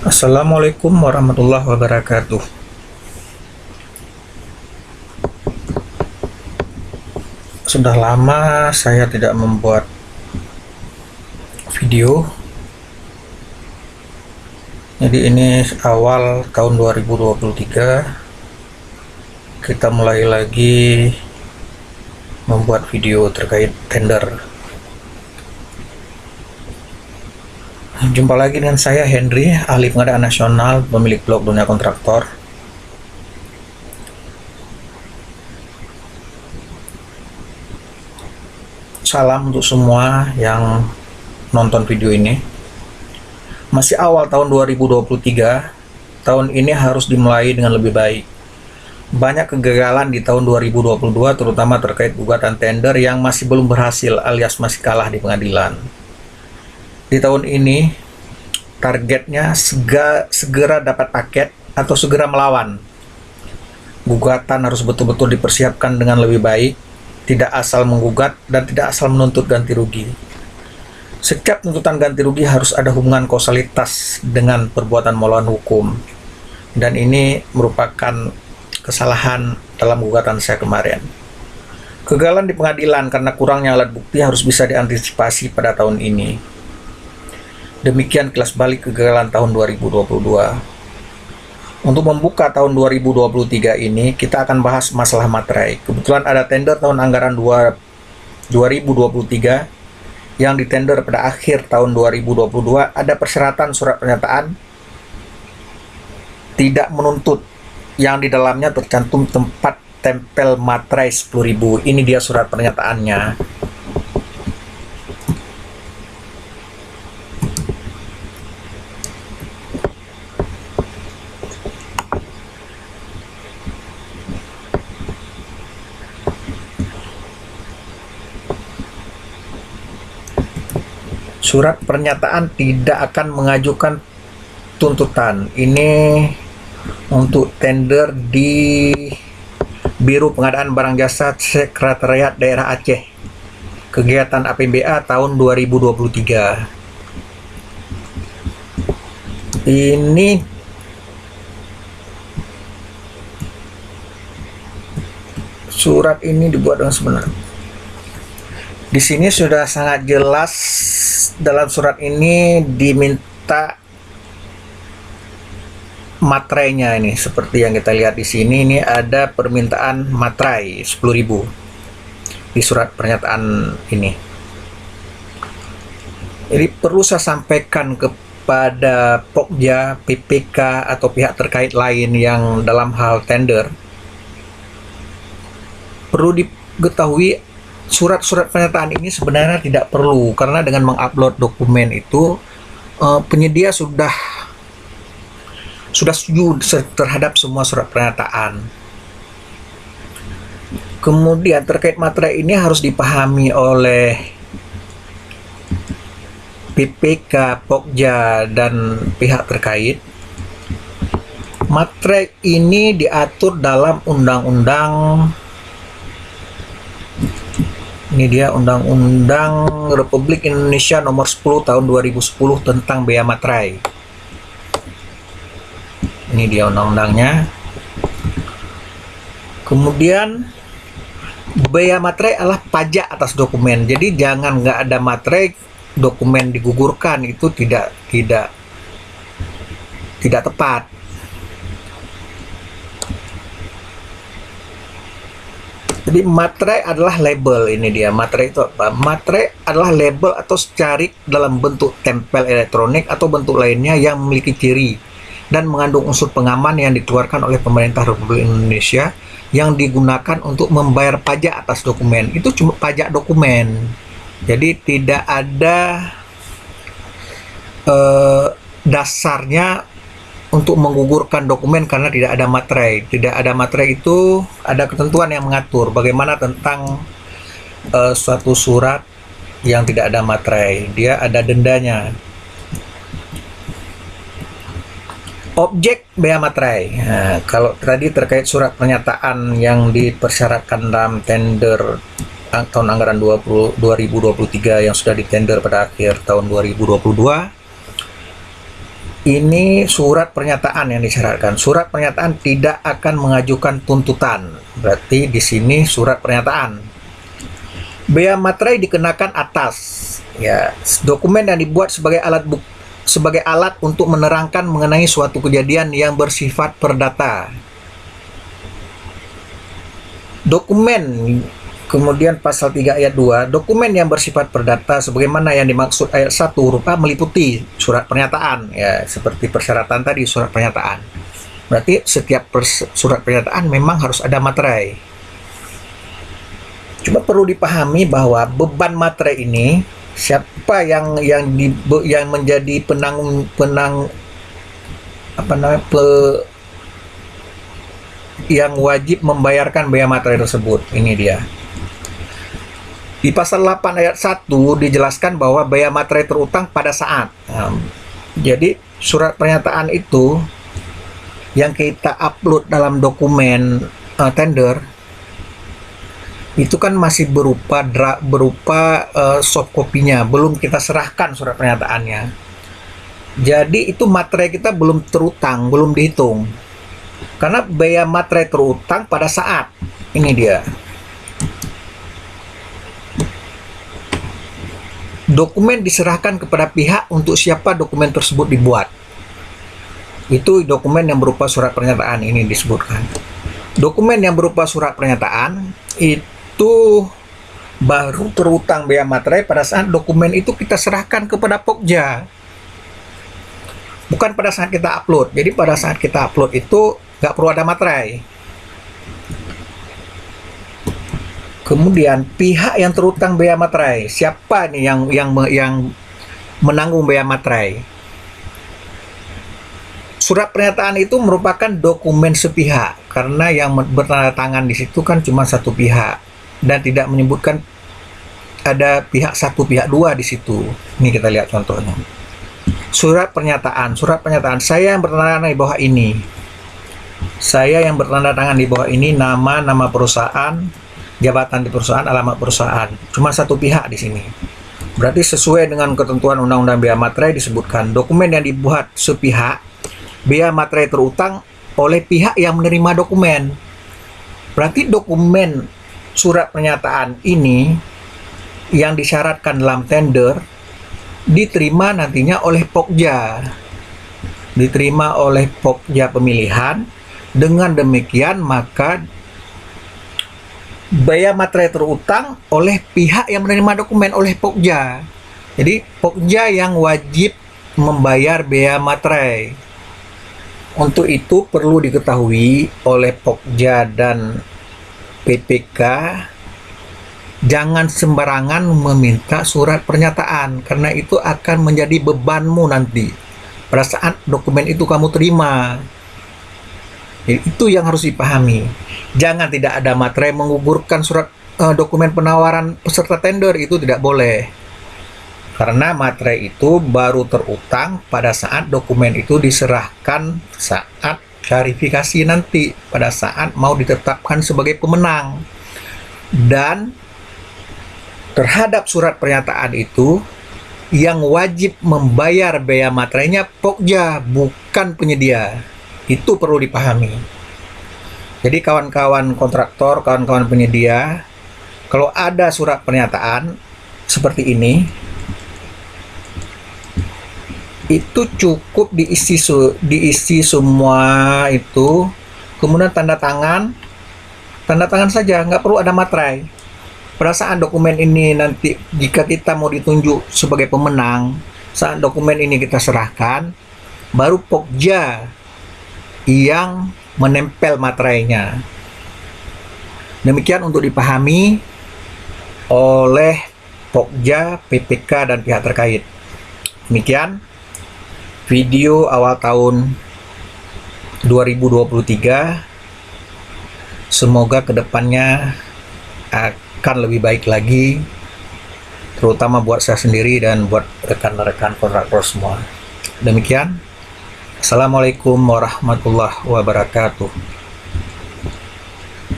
Assalamualaikum warahmatullahi wabarakatuh. Sudah lama saya tidak membuat video. Jadi ini awal tahun 2023 kita mulai lagi membuat video terkait tender. Jumpa lagi dengan saya Henry, ahli pengadaan nasional, pemilik blog Dunia Kontraktor. Salam untuk semua yang nonton video ini. Masih awal tahun 2023, tahun ini harus dimulai dengan lebih baik. Banyak kegagalan di tahun 2022, terutama terkait gugatan tender yang masih belum berhasil alias masih kalah di pengadilan. Di tahun ini, targetnya segera dapat paket atau segera melawan. Gugatan harus betul-betul dipersiapkan dengan lebih baik, tidak asal menggugat dan tidak asal menuntut ganti rugi. Setiap tuntutan ganti rugi harus ada hubungan kausalitas dengan perbuatan melawan hukum. Dan ini merupakan kesalahan dalam gugatan saya kemarin. Kegagalan di pengadilan karena kurangnya alat bukti harus bisa diantisipasi pada tahun ini. Demikian kilas balik kegagalan tahun 2022. Untuk membuka tahun 2023 ini, kita akan bahas masalah materai. Kebetulan ada tender tahun anggaran 2023 yang ditender pada akhir tahun 2022. Ada persyaratan surat pernyataan tidak menuntut yang di dalamnya tercantum tempat tempel materai 10.000. Ini dia surat pernyataannya. Surat pernyataan tidak akan mengajukan tuntutan. Ini untuk tender di Biro Pengadaan Barang Jasa Sekretariat Daerah Aceh. Kegiatan APBA tahun 2023. Ini surat ini dibuat dengan sebenarnya. Di sini sudah sangat jelas dalam surat ini diminta materainya ini seperti yang kita lihat di sini. Ini ada permintaan materai 10.000 di surat pernyataan ini. Jadi perlu saya sampaikan kepada Pokja, PPK atau pihak terkait lain yang dalam hal tender, perlu diketahui surat-surat pernyataan ini sebenarnya tidak perlu, karena dengan mengupload dokumen itu penyedia sudah setuju terhadap semua surat pernyataan. Kemudian terkait materai ini harus dipahami oleh PPK, Pokja, dan pihak terkait. Materai ini diatur dalam undang-undang. Ini dia Undang-Undang Republik Indonesia Nomor 10 Tahun 2010 tentang bea materai. Ini dia undang-undangnya. Kemudian bea materai adalah pajak atas dokumen. Jadi jangan nggak ada materai dokumen digugurkan, itu tidak tepat. Jadi materai adalah label. Ini dia materai itu apa? Materai adalah label atau secarik dalam bentuk tempel elektronik atau bentuk lainnya yang memiliki ciri dan mengandung unsur pengaman yang dikeluarkan oleh pemerintah Republik Indonesia yang digunakan untuk membayar pajak atas dokumen. Itu cuma pajak dokumen. Jadi tidak ada dasarnya untuk menggugurkan dokumen karena tidak ada materai. Tidak ada materai itu ada ketentuan yang mengatur bagaimana tentang suatu surat yang tidak ada materai. Dia ada dendanya. Objek bea materai. Nah, kalau tadi terkait surat pernyataan yang dipersyaratkan dalam tender tahun anggaran 2023 yang sudah ditender pada akhir tahun 2022, ini surat pernyataan yang disyaratkan. Surat pernyataan tidak akan mengajukan tuntutan. Berarti di sini surat pernyataan. Bea materai dikenakan atas ya dokumen yang dibuat sebagai alat untuk menerangkan mengenai suatu kejadian yang bersifat perdata. Dokumen, kemudian pasal 3 ayat 2, dokumen yang bersifat perdata sebagaimana yang dimaksud ayat 1 huruf A meliputi surat pernyataan ya, seperti persyaratan tadi surat pernyataan. Berarti setiap surat pernyataan memang harus ada materai. Cuma perlu dipahami bahwa beban materai ini siapa yang menjadi yang wajib membayarkan bea materai tersebut. Ini dia. Di pasal 8 ayat 1 dijelaskan bahwa bea materai terutang pada saat. Jadi surat pernyataan itu yang kita upload dalam dokumen tender itu kan masih berupa soft kopinya, belum kita serahkan surat pernyataannya. Jadi itu materai kita belum terutang, belum dihitung. Karena bea materai terutang pada saat ini dia. Dokumen diserahkan kepada pihak untuk siapa dokumen tersebut dibuat. Itu dokumen yang berupa surat pernyataan ini disebutkan. Dokumen yang berupa surat pernyataan itu baru terutang bea materai pada saat dokumen itu kita serahkan kepada Pokja, bukan pada saat kita upload. Jadi pada saat kita upload itu nggak perlu ada materai. Kemudian pihak yang terutang bea materai, siapa nih yang menanggung bea materai? Surat pernyataan itu merupakan dokumen sepihak karena yang bertanda tangan di situ kan cuma satu pihak dan tidak menyebutkan ada pihak 1, pihak 2 di situ. Ini kita lihat contohnya. Surat pernyataan saya yang bertanda tangan di bawah ini. Saya yang bertanda tangan di bawah ini nama perusahaan, jabatan di perusahaan, alamat perusahaan. Cuma satu pihak di sini. Berarti sesuai dengan ketentuan Undang-Undang Bea Materai disebutkan dokumen yang dibuat sepihak, bea materai terutang oleh pihak yang menerima dokumen. Berarti dokumen surat pernyataan ini yang disyaratkan dalam tender diterima nantinya oleh Pokja. Diterima oleh Pokja pemilihan. Dengan demikian maka bea materai terutang oleh pihak yang menerima dokumen oleh Pokja. Jadi Pokja yang wajib membayar bea materai. Untuk itu perlu diketahui oleh Pokja dan PPK, jangan sembarangan meminta surat pernyataan karena itu akan menjadi bebanmu nanti pada saat dokumen itu kamu terima. Jadi, itu yang harus dipahami. Jangan tidak ada materai menggugurkan surat dokumen penawaran peserta tender, itu tidak boleh. Karena materai itu baru terutang pada saat dokumen itu diserahkan saat klarifikasi nanti, pada saat mau ditetapkan sebagai pemenang. Dan terhadap surat pernyataan itu yang wajib membayar bea materainya Pokja, bukan penyedia. Itu perlu dipahami. Jadi kawan-kawan kontraktor, kawan-kawan penyedia, kalau ada surat pernyataan seperti ini, itu cukup diisi semua itu, kemudian tanda tangan saja, nggak perlu ada materai. Pada saat dokumen ini nanti jika kita mau ditunjuk sebagai pemenang, saat dokumen ini kita serahkan, baru Pokja yang menempel materainya. Demikian untuk dipahami oleh Pokja, PPK dan pihak terkait. Demikian video awal tahun 2023. Semoga kedepannya akan lebih baik lagi, terutama buat saya sendiri dan buat rekan-rekan kontraktor semua. Demikian. Assalamualaikum warahmatullahi wabarakatuh.